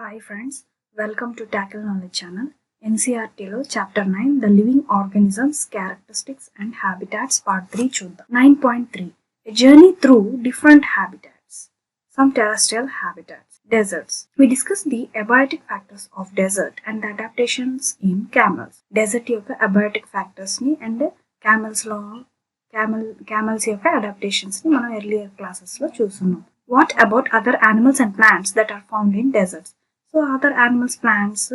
Hi friends, welcome to Tackle Knowledge channel. NCRTలో Chapter 9 The Living Organisms, Characteristics and Habitats Part 3 చూద్దాం. 9.3 A journey through different habitats. Some terrestrial habitats. Deserts. We discuss the abiotic factors of desert and the adaptations in camels. Desert యొక్క abiotic factors ని and camels యొక్క adaptations ని మనం earlier classes లో చూస్తున్నాం. What about other animals and plants that are found in deserts? So other animals plants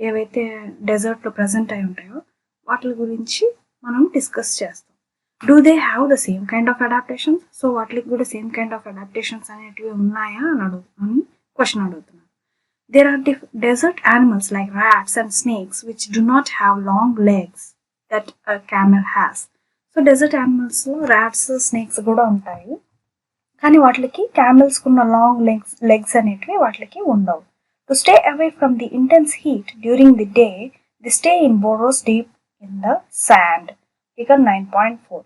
ఏవైతే డెజర్ట్లో present అయి ఉంటాయో వాటి గురించి మనం డిస్కస్ చేస్తాం. Do they have the same kind of adaptations? So వాటికి కూడా సేమ్ కైండ్ ఆఫ్ అడాప్టేషన్స్ అనేటివి ఉన్నాయా అని క్వశ్చన్ అడుగుతున్నాను. There are desert animals like rats and snakes which do not have long legs that camel has. So desert యానిమల్స్లో rats snakes కూడా ఉంటాయి, కానీ వాటికి క్యామెల్స్కి ఉన్న లాంగ్ లెగ్స్ అనేటివి వాటికి ఉండవు. To stay away from the intense heat during the day, they stay in burrows deep in the sand. Figure 9.4.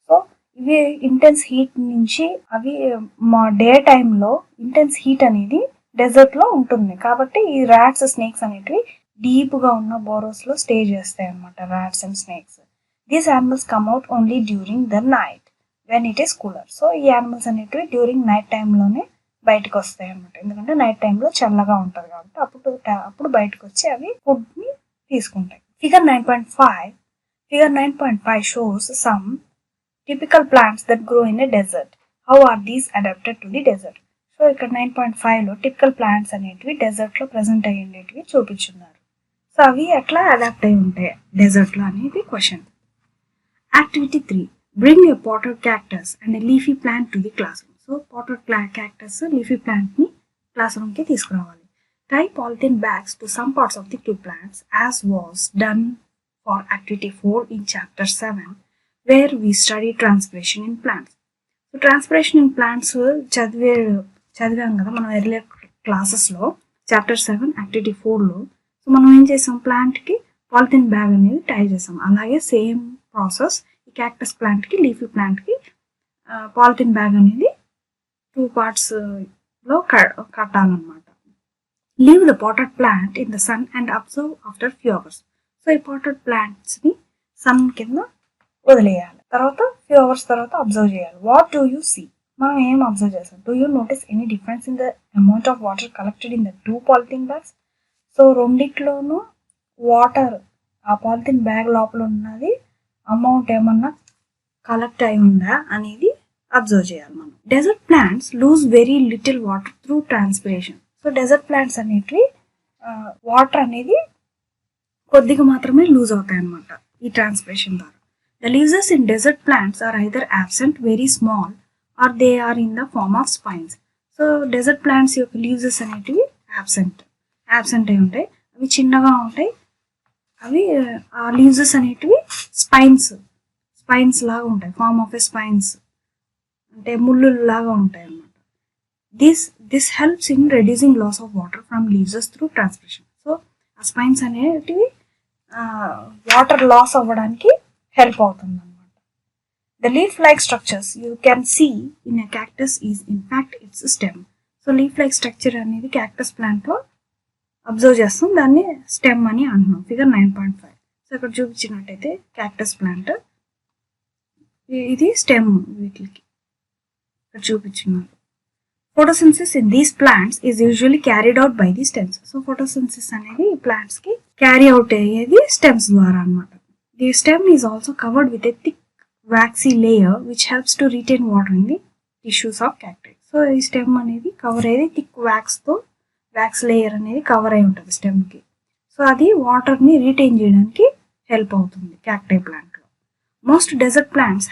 So ఇవి ఇంటెన్స్ హీట్ నుంచి అవి మా డే టైంలో ఇంటెన్స్ హీట్ అనేది డెజర్ట్లో ఉంటుంది, కాబట్టి ఈ ర్యాట్స్ స్నేక్స్ అనేటివి డీప్గా ఉన్న బోరోస్లో స్టే చేస్తాయి అన్నమాట. Rats and snakes. These animals come out only during the night when it is cooler. So ఈ యానిమల్స్ అనేటివి డ్యూరింగ్ నైట్ టైంలోనే బయటకు వస్తాయి అన్నమాట, ఎందుకంటే నైట్ టైంలో చల్లగా ఉంటుంది కాబట్టి అప్పుడు బయటకు వచ్చి అవి ఫుడ్ ని తీసుకుంటాయి. Figure 9.5 shows some typical plants that grow in a desert. How are these adapted to the desert? So ఇక్కడ 9.5లో టిపికల్ ప్లాంట్స్ అనేటివి డెజర్ట్ లో ప్రెసెంట్ అయ్యేటివి చూపించున్నారు. సో అవి ఎట్లా అడాప్ట్ అయి ఉంటాయి డెజర్ట్ లో అనేది question. Activity 3. Bring a potted cactus and a leafy plant to the classroom. So potted cactus leafy plant ని క్లాస్ రూమ్ కి తీసుకురావాలి. Tie polythene bags to some parts of the two plants as was done for activity 4 in chapter 7 where we study transpiration in plants. So transpiration in plants చదివాం కదా మనం earlier క్లాసెస్లో chapter 7 activity 4లో. So మనం ఏం చేసాం, ప్లాంట్కి polythene bag అనేది టై చేసాం. అలాగే సేమ్ ప్రాసెస్ ఈ క్యాక్టస్ ప్లాంట్కి లీఫీ ప్లాంట్కి పాలిథిన్ బ్యాగ్ అనేది 2 partsలో కట్టాలన్నమాట. Leave the potted plant in the sun and observe after few hours. So ఈ potted plants ని సన్ కింద వదిలేయాలి, తర్వాత few hours తర్వాత అబ్జర్వ్ చేయాలి. What do you see? మనం ఏం అబ్జర్వ్ చేస్తాం? Do you notice any difference in the amount of water collected in the 2 polythene bags? So రెండిట్లోనూ వాటర్ ఆ పాలిథిన్ బ్యాగ్ లోపల ఉన్నది అమౌంట్ ఏమన్నా కలెక్ట్ అయి ఉందా అనేది అబ్జర్వ్ చేయాలి మనం. Desert plants lose very little water through transpiration. So desert plants అనేటివి వాటర్ అనేది కొద్దిగా మాత్రమే లూజ్ అవుతాయి అన్నమాట ఈ ట్రాన్స్పిరేషన్ ద్వారా. The leaves in desert plants are either absent, very small, or they are in the form of spines. So desert plants యొక్క leaves అనేటివి యాబ్సెంట్ అయి ఉంటాయి, అవి చిన్నగా ఉంటాయి. అవి ఆ లీవ్సెస్ అనేటివి స్పైన్స్ లాగా ఉంటాయి, ఫార్మ్ ఆఫ్ ఎ స్పైన్స్ అంటే ముళ్ళు లాగా ఉంటాయి అన్నమాట. This helps in reducing loss of water from leaves through transpiration. So ఆ స్పైన్స్ అనేటివి వాటర్ లాస్ అవ్వడానికి హెల్ప్ అవుతుంది అనమాట. The leaf like structures you can see in a cactus is in fact its stem. So leaf like structure అనేది cactus ప్లాంట్లో observe చేస్తాం, దాన్ని stem అని అంటున్నాం. ఫిగర్ 9.5. సో ఇక్కడ చూపించినట్టయితే క్యాక్టస్ ప్లాంట్ ఇది స్టెమ్, వీటికి ఇక్కడ చూపించున్నారు. Photosynthesis in these plants is usually carried out by the stems. So photosynthesis అనేది ఈ plants కి carry out అయ్యేది stems ద్వారా అన్నమాట. The stem is also covered with a thick waxy layer which helps to retain water in the tissues of cacti. So ఈ stem అనేది cover అయ్యేది thick wax layer అనేది కవర్ అయి ఉంటుంది స్టెమ్ కి. సో అది వాటర్ ని రిటైన్ చేయడానికి హెల్ప్ అవుతుంది క్యాక్టై plant. Most desert plants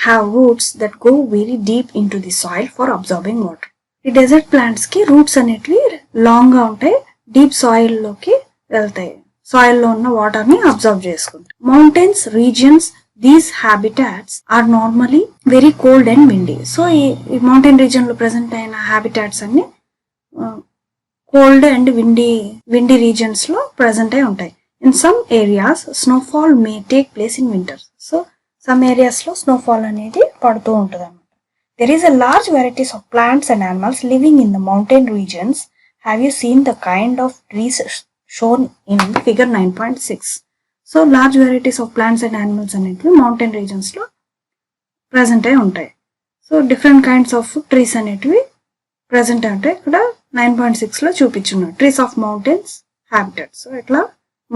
have roots that go very deep into the soil for absorbing water. ఈ డెజర్ట్ ప్లాంట్స్ కి రూట్స్ అనేటివి లాంగ్ గా ఉంటాయి, డీప్ సాయిల్ లోకి వెళ్తాయి, సాయిల్ లో ఉన్న వాటర్ ని అబ్జర్వ్ చేసుకుంటాయి. Mountains regions these habitats are normally very cold and windy. So ఈ మౌంటైన్ రీజియన్ లో ప్రెసెంట్ అయిన హ్యాబిటాట్స్ అన్ని కోల్డ్ అండ్ విండీ రీజియన్స్ లో ప్రెసెంట్ అయి ఉంటాయి. In some areas, snowfall may take place in winter. So, some areas లో snowfall అనేది పడుతూ ఉంటుంది అన్నమాట. There is a large varieties of plants and animals living in the mountain regions. Have you seen the kind of trees shown in figure 9.6? So large varieties of plants and animals అనేటివి mountain regions లో present అయి ఉంటాయి. So different kinds of trees అనేటివి present అయి ఉంటాయి. ఇక్కడ 9.6 లో చూపించున్నారు trees of mountains habitat. So ఇట్లా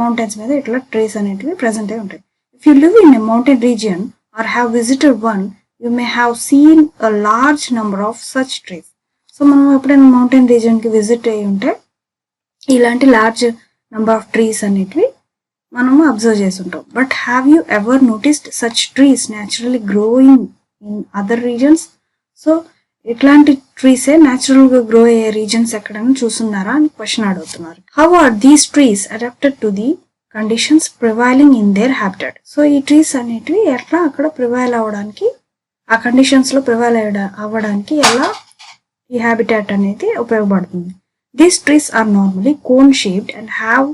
మౌంటైన్స్ మీద ఇట్లా ట్రీస్ అనేటివి ప్రెసెంట్ అయి ఉంటాయి. If you live in a mountain region or have visited one, you may have seen a large number of such trees. So మనం ఎప్పుడైనా మౌంటైన్ రీజియన్కి విజిట్ అయ్యి ఉంటే ఇలాంటి లార్జ్ నెంబర్ ఆఫ్ ట్రీస్ అనేటివి మనము అబ్జర్వ్ చేసి ఉంటాం. But have you ever noticed such trees naturally growing in other reasons? So ఇట్లాంటి ట్రీసే న్యాచురల్గా గ్రో అయ్యే రీజన్స్ ఎక్కడైనా చూస్తున్నారా అని క్వశ్చన్ అడుగుతున్నారు. How are these trees adapted to the conditions prevailing in their habitat? So ఈ ట్రీస్ అనేటివి ఎట్లా అక్కడ ప్రివైల్ అవ్వడానికి, ఆ కండిషన్స్ లో ప్రివైల్ అవ్వడానికి ఎలా ఈ హ్యాబిటాట్ అనేది ఉపయోగపడుతుంది. These trees are normally cone shaped and have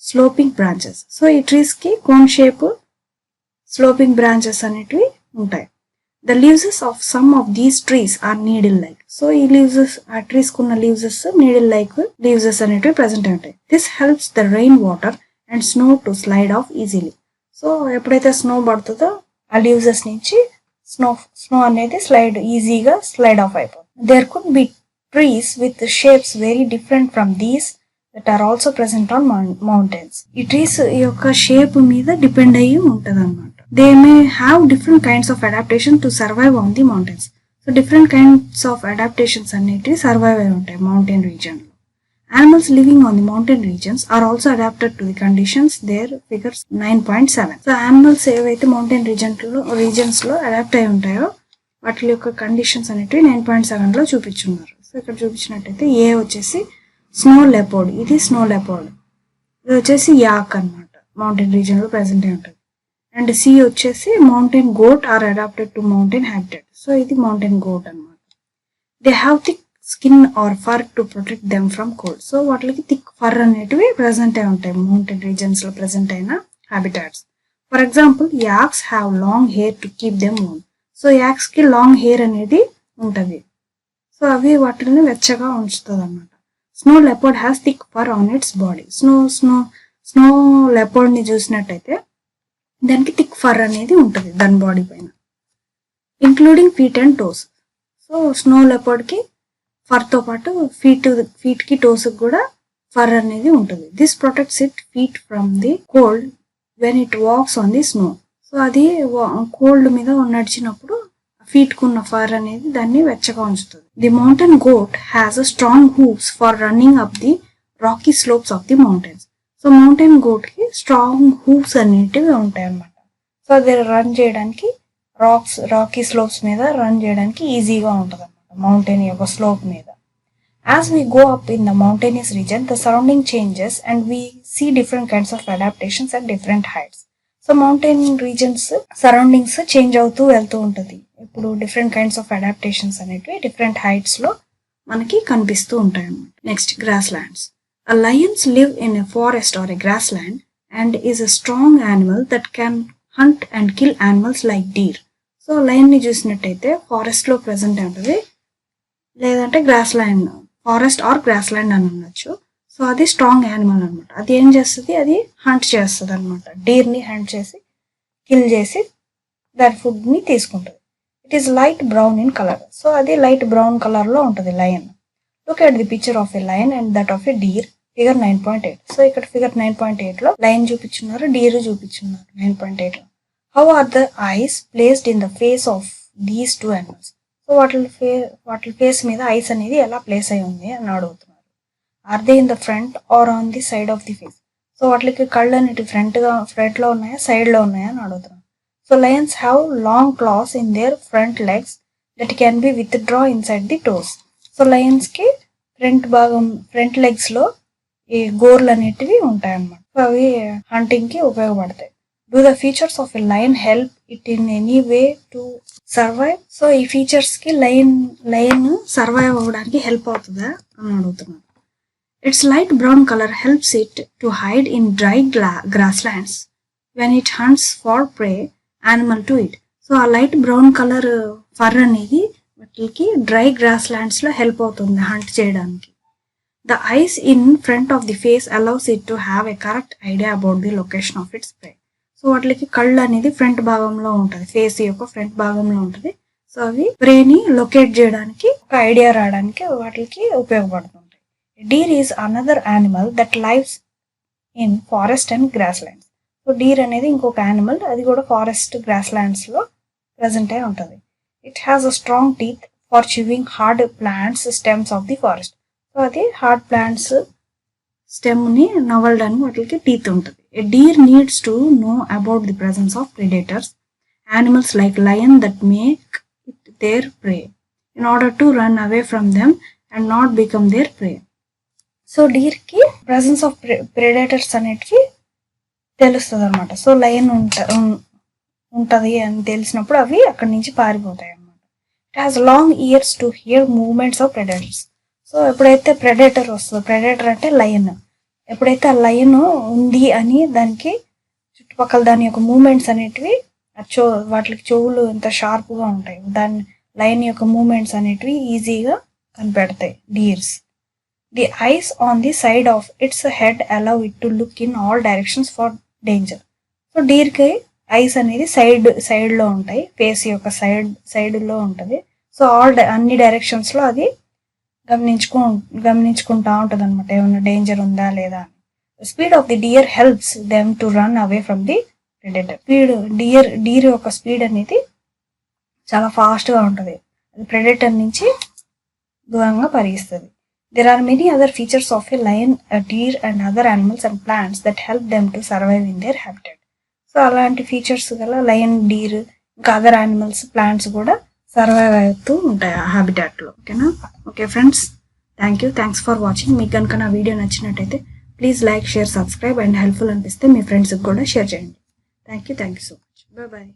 sloping branches. So ఈ ట్రీస్ కి కోన్ షేప్, స్లోపింగ్ బ్రాంచెస్ అనేటివి ఉంటాయి. The leaves of some of these trees are needle like. So ఈ లీవ్సెస్, ఆ ట్రీస్ కున్న లీవ్సెస్ నీడిల్ లైక్ లీవ్సెస్ అనేటివి present అయి ఉంటాయి. This helps the rain water and snow to slide off easily. So ఎప్పుడైతే snow పడుతుందో ఆ లీవ్సెస్ నుంచి స్నో అనేది ఈజీగా స్లైడ్ ఆఫ్ అయిపోతుంది. There could be trees with shapes very different from these that are also present on mountains. ఈ trees ఈ యొక్క షేప్ మీద డిపెండ్ అయ్యి ఉంటది అనమాట. They may have different kinds of adaptation to survive on the mountains. So different kinds of adaptations అనేటివి survive అయి ఉంటాయి మౌంటైన్ రీజియన్ లో. Animals living on the mountain regions are also adapted to the conditions. There figures 9.7. So animals ఏవైతే mountain regions లో adapt అయి ఉంటాయో వాటి యొక్క కండిషన్స్ అనేటివి 9.7 లో చూపించున్నారు. సో ఇక్కడ చూపించినట్టయితే ఏ వచ్చేసి స్నో లెపర్డ్, ఇది స్నో లెపర్డ్. ఇది వచ్చేసి యాక్ అన్నమాట, మౌంటైన్ రీజన్ లో ప్రెసెంట్ అయి ఉంటుంది. అండ్ సి వచ్చేసి mountain goat are adapted to mountain habitat. So ఇది మౌంటైన్ గోట్ అన్నమాట. They have thick skin or fur to protect them from cold. So వాటికి థిక్ ఫర్ అనేటివి ప్రెసెంట్ అయి ఉంటాయి మౌంటైన్ రీజన్స్ లో ప్రెసెంట్ అయిన habitats. For example yaks have long hair to keep them warm. So yaks కి long hair అనేది ఉంటది. So అవి వాటిని వెచ్చగా ఉంచుతుంది అన్నమాట. Snow leopard has thick for on it's body. Snow leopard ని చూసినట్టయితే దానికి థిక్ ఫర్ అనేది ఉంటుంది దాని బాడీ పైన, including feet and toes. So snow leopard కి ఫర్ తో పాటు ఫీట్ కి టోస్ కూడా ఫర్ అనేది ఉంటుంది. This protects it feet from the cold when it walks on the snow. So అది కోల్డ్ మీద నడిచినప్పుడు ఫీట్ కున్న ఫర్ అనేది దాన్ని వెచ్చగా ఉంచుతుంది. The mountain goat has a strong hooves for running up the rocky slopes of the mountains. So mountain goat కి strong hooves అనేటివి ఉంటాయి అన్నమాట. సో అది రన్ చేయడానికి రాకీ స్లోప్స్ మీద రన్ చేయడానికి ఈజీగా ఉంటుంది మౌంటైన్ యొక్క స్లోప్ మీద. As we go up in the mountainous region, the surrounding changes and we see different kinds of adaptations at different heights. So mountain reasons surroundings change అవుతూ వెళ్తూ ఉంటుంది. ఇప్పుడు డిఫరెంట్ కైండ్స్ ఆఫ్ అడాప్టేషన్స్ అనేవి different heights లో మనకి కనిపిస్తూ ఉంటాయి అన్నమాట. Next grass lands. A lions live in a forest or a grassland and is a strong animal that can hunt and kill animals like deer. So lion ని చూసినట్టయితే forest లో present ఉంటుంది, లేదంటే grassland, forest or grassland అని అనొచ్చు. So అది strong animal అనమాట. అది ఏం చేస్తుంది, అది హంట్ చేస్తుంది అనమాట. డీర్ ని హంట్ చేసి కిల్ చేసి దాని ఫుడ్ ని తీసుకుంటుంది. It is light brown in colour. So అది లైట్ బ్రౌన్ కలర్ లో ఉంటుంది lion. Look at the picture of a lion and that of a deer, figure 9.8. So ఇక్కడ ఫిగర్ 9.8 లో లయన్ చూపించున్నారు, డీర్ చూపించున్నారు 9.8 లో. How are the eyes placed in the face of these two animals? So వాటి face మీద eyes అనేది ఎలా place అయి ఉంది అని అడుగుతున్నారు. Are they in the front are on the side of the face? So వాటికి కళ్ళు అనేవి ఫ్రంట్ లో ఉన్నాయా, సైడ్ లో ఉన్నాయా అని అడుగుతున్నారు. So Lions have long class in there front legs that can be with draw inside the toes. So Lions కి ఫ్రంట్ లెగ్స్ లో ఈ గోర్లు అనేటివి ఉంటాయి అన్నమాట. సో అవి హంటింగ్ కి ఉపయోగపడతాయి. Do the features of a lion help it in any way to survive? So ఈ ఫీచర్స్ కి లయన్ సర్వైవ్ అవ్వడానికి హెల్ప్ అవుతుందా అని అడుగుతున్నారు. Its light brown colour helps it to hide in dry grasslands when it hunts for prey animal to it. So ఆ light brown colour fur అనేది వాటికి dry grass ల్యాండ్స్లో help అవుతుంది hunt చేయడానికి. The eyes in front of the face allows it to have a correct idea about the location of it's pray. So వాటికి కళ్ళు అనేది front భాగంలో ఉంటుంది, ఫేస్ యొక్క ఫ్రంట్ భాగంలో ఉంటుంది. సో అవి ప్రేని లొకేట్ చేయడానికి ఒక ఐడియా రావడానికి వాటికి ఉపయోగపడుతుంటాయి. Deer is another animal that lives in forest and grass lands. So deer అనేది ఇంకొక యానిమల్, అది కూడా ఫారెస్ట్ గ్రాస్ ల్యాండ్స్లో ప్రజెంట్ అయి ఉంటుంది. It has a strong teeth for chewing hard plants stems of the forest. So అది hard plants స్టెమ్ని నవలడానికి వాటికి teeth ఉంటుంది. A deer needs to know about the presence of predators, animals like lion that make it their prey, in order to run away from them and not become their prey. So డీర్కి presence of predators అనేటివి తెలుస్తుంది అనమాట. So lion ఉంటుంది అని తెలిసినప్పుడు అవి అక్కడి నుంచి పారిపోతాయి అనమాట. It has long years to hear movements of predators. So ఎప్పుడైతే ప్రెడేటర్ వస్తుందో, ప్రెడేటర్ అంటే లయన్, ఎప్పుడైతే ఆ లయన్ ఉంది అని దానికి చుట్టుపక్కల దాని యొక్క మూమెంట్స్ అనేటివి వాటికి చెవులు ఎంత షార్ప్గా ఉంటాయి, దాని లయన్ యొక్క మూమెంట్స్ అనేటివి ఈజీగా కనిపెడతాయి deers. The eyes on the side of its head allow it to look in all directions for danger. So డీర్కి ఐస్ అనేది సైడ్లో ఉంటాయి, ఫేస్ యొక్క సైడ్లో ఉంటుంది. సో అన్ని డైరెక్షన్స్లో అది గమనించుకుంటా ఉంటుంది అనమాట, ఏమైనా డేంజర్ ఉందా లేదా. Speed of the deer helps them to run away from the predator. Deer యొక్క స్పీడ్ అనేది చాలా ఫాస్ట్గా ఉంటుంది, అది ప్రెడేటర్ నుంచి దూరంగా పరిగిస్తుంది. There are many other features of a lion, deer and other animals and plants that help them to survive in their habitat. So అలాంటి ఫీచర్స్ గల లయన్, డీర్ ఇంకా అదర్ యానిమల్స్, ప్లాంట్స్ కూడా సర్వైవ్ అవుతూ ఉంటాయి ఆ హ్యాబిటాట్లో. ఓకేనా? Okay friends, thanks for watching. మీకు కనుక నా వీడియో నచ్చినట్టయితే please like, share, subscribe and helpful అనిపిస్తే మీ ఫ్రెండ్స్కి కూడా షేర్ చేయండి. Thank you so much. Bye.